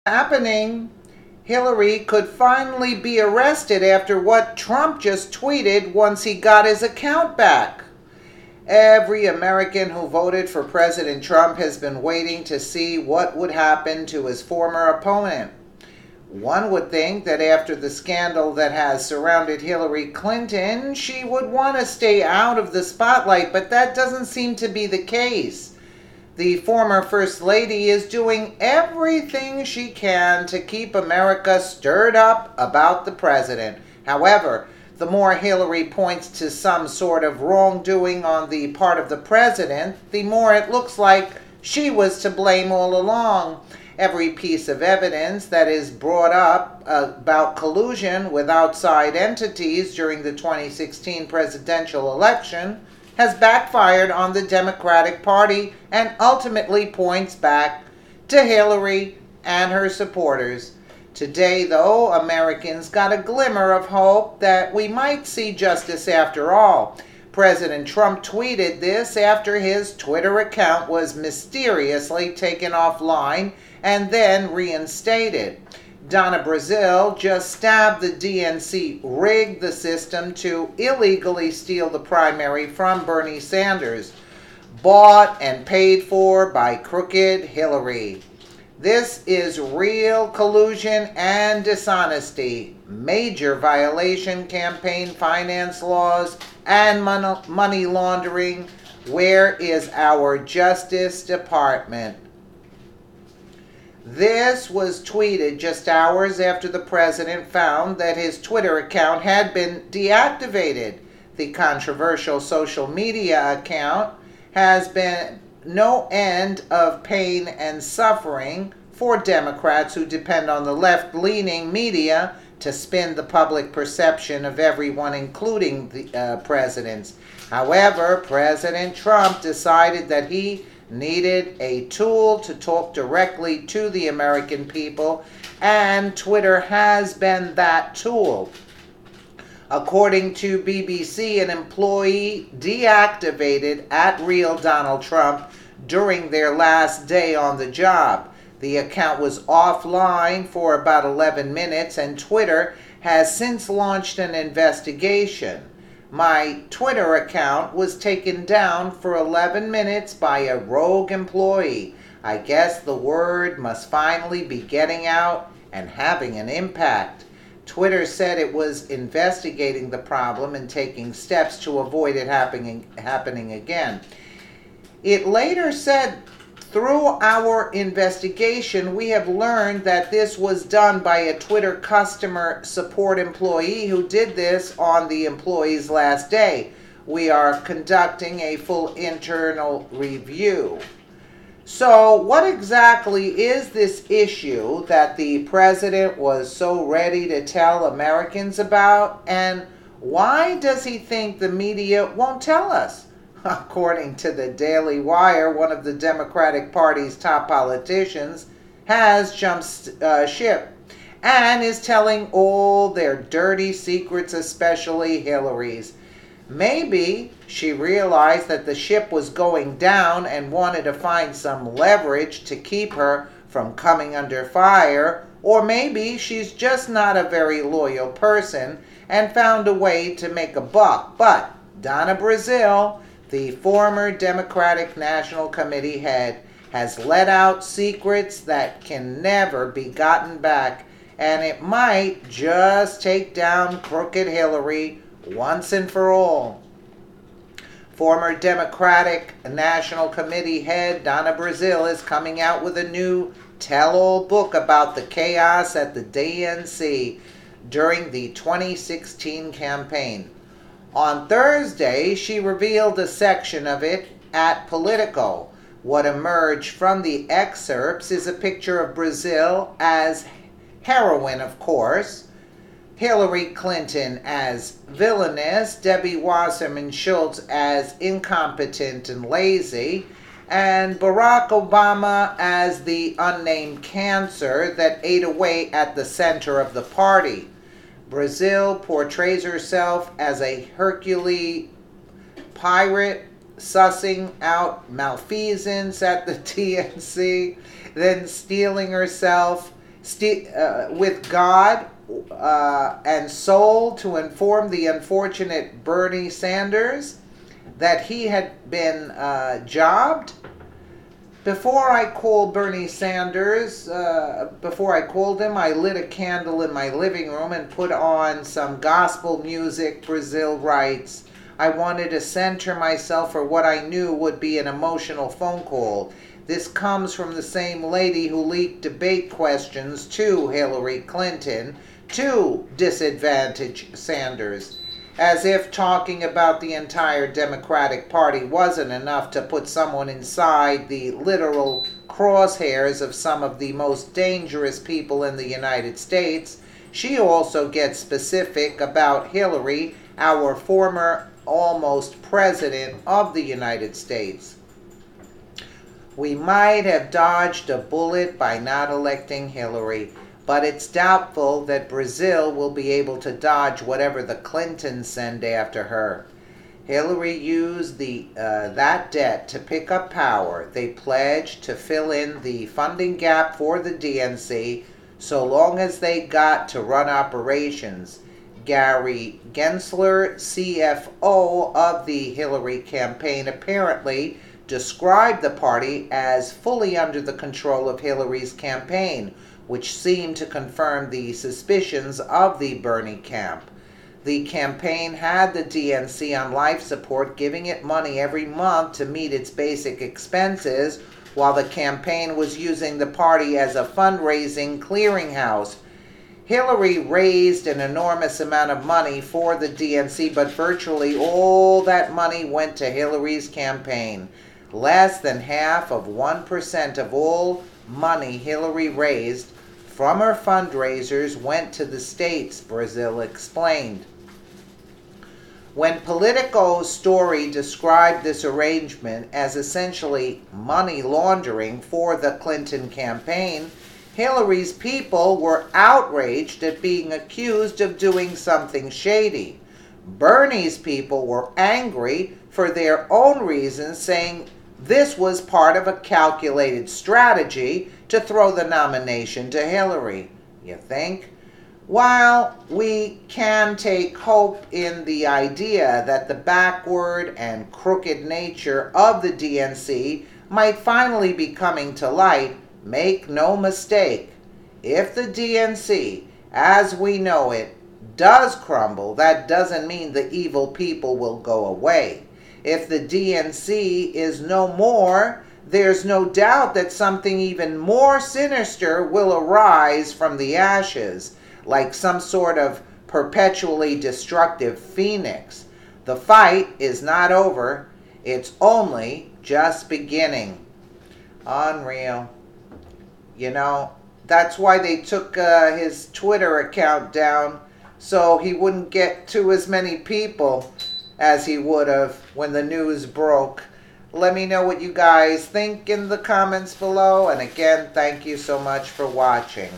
Happening. Hillary could finally be arrested after what Trump just tweeted once he got his account back. Every American who voted for President Trump has been waiting to see what would happen to his former opponent. One would think that after the scandal that has surrounded Hillary Clinton, she would want to stay out of the spotlight, but that doesn't seem to be the case. The former First Lady is doing everything she can to keep America stirred up about the president. However, the more Hillary points to some sort of wrongdoing on the part of the president, the more it looks like she was to blame all along. Every piece of evidence that is brought up about collusion with outside entities during the 2016 presidential election has backfired on the Democratic Party and ultimately points back to Hillary and her supporters. Today, though, Americans got a glimmer of hope that we might see justice after all. President Trump tweeted this after his Twitter account was mysteriously taken offline and then reinstated. Donna Brazile just stabbed the DNC, rigged the system to illegally steal the primary from Bernie Sanders, bought and paid for by crooked Hillary. This is real collusion and dishonesty, major violation campaign finance laws and money laundering. Where is our Justice Department? This was tweeted just hours after the president found that his Twitter account had been deactivated. The controversial social media account has been no end of pain and suffering for Democrats who depend on the left-leaning media to spin the public perception of everyone, including the presidents. However, President Trump decided that he needed a tool to talk directly to the American people, and Twitter has been that tool. According to BBC, an employee deactivated @Real Donald Trump during their last day on the job. The account was offline for about 11 minutes, and Twitter has since launched an investigation. My Twitter account was taken down for 11 minutes by a rogue employee. I guess the word must finally be getting out and having an impact. Twitter said it was investigating the problem and taking steps to avoid it happening again. It later said, through our investigation, we have learned that this was done by a Twitter customer support employee who did this on the employee's last day. We are conducting a full internal review. So, what exactly is this issue that the president was so ready to tell Americans about? And why does he think the media won't tell us? According to the Daily Wire, one of the Democratic Party's top politicians has jumped ship and is telling all their dirty secrets, especially Hillary's. Maybe she realized that the ship was going down and wanted to find some leverage to keep her from coming under fire, or maybe she's just not a very loyal person and found a way to make a buck. But Donna Brazile, the former Democratic National Committee head, has let out secrets that can never be gotten back, and it might just take down crooked Hillary once and for all. Former Democratic National Committee head Donna Brazile is coming out with a new tell-all book about the chaos at the DNC during the 2016 campaign. On Thursday, she revealed a section of it at Politico. What emerged from the excerpts is a picture of Brazile as heroine, of course, Hillary Clinton as villainous, Debbie Wasserman Schultz as incompetent and lazy, and Barack Obama as the unnamed cancer that ate away at the center of the party. Brazile portrays herself as a Hercules pirate sussing out malfeasance at the TNC, then steeling herself with God and soul to inform the unfortunate Bernie Sanders that he had been jobbed. Before I called Bernie Sanders, before I called him, I lit a candle in my living room and put on some gospel music, Brazil writes. I wanted to center myself for what I knew would be an emotional phone call. This comes from the same lady who leaked debate questions to Hillary Clinton to disadvantage Sanders. As if talking about the entire Democratic Party wasn't enough to put someone inside the literal crosshairs of some of the most dangerous people in the United States, she also gets specific about Hillary, our former almost president of the United States. We might have dodged a bullet by not electing Hillary, but it's doubtful that Brazil will be able to dodge whatever the Clintons send after her. Hillary used that debt to pick up power. They pledged to fill in the funding gap for the DNC so long as they got to run operations. Gary Gensler, CFO of the Hillary campaign, apparently described the party as fully under the control of Hillary's campaign, which seemed to confirm the suspicions of the Bernie camp. The campaign had the DNC on life support, giving it money every month to meet its basic expenses, while the campaign was using the party as a fundraising clearinghouse. Hillary raised an enormous amount of money for the DNC, but virtually all that money went to Hillary's campaign. Less than half of 1% of all money Hillary raised from her fundraisers went to the states, Brazil explained. When Politico's story described this arrangement as essentially money laundering for the Clinton campaign, Hillary's people were outraged at being accused of doing something shady. Bernie's people were angry for their own reasons, saying this was part of a calculated strategy to throw the nomination to Hillary. You think? While we can take hope in the idea that the backward and crooked nature of the DNC might finally be coming to light, make no mistake, if the DNC, as we know it, does crumble, that doesn't mean the evil people will go away. If the DNC is no more, there's no doubt that something even more sinister will arise from the ashes, like some sort of perpetually destructive phoenix. The fight is not over. It's only just beginning. Unreal. You know, that's why they took his Twitter account down, so he wouldn't get to as many people as he would have when the news broke. Let me know what you guys think in the comments below. And again, thank you so much for watching.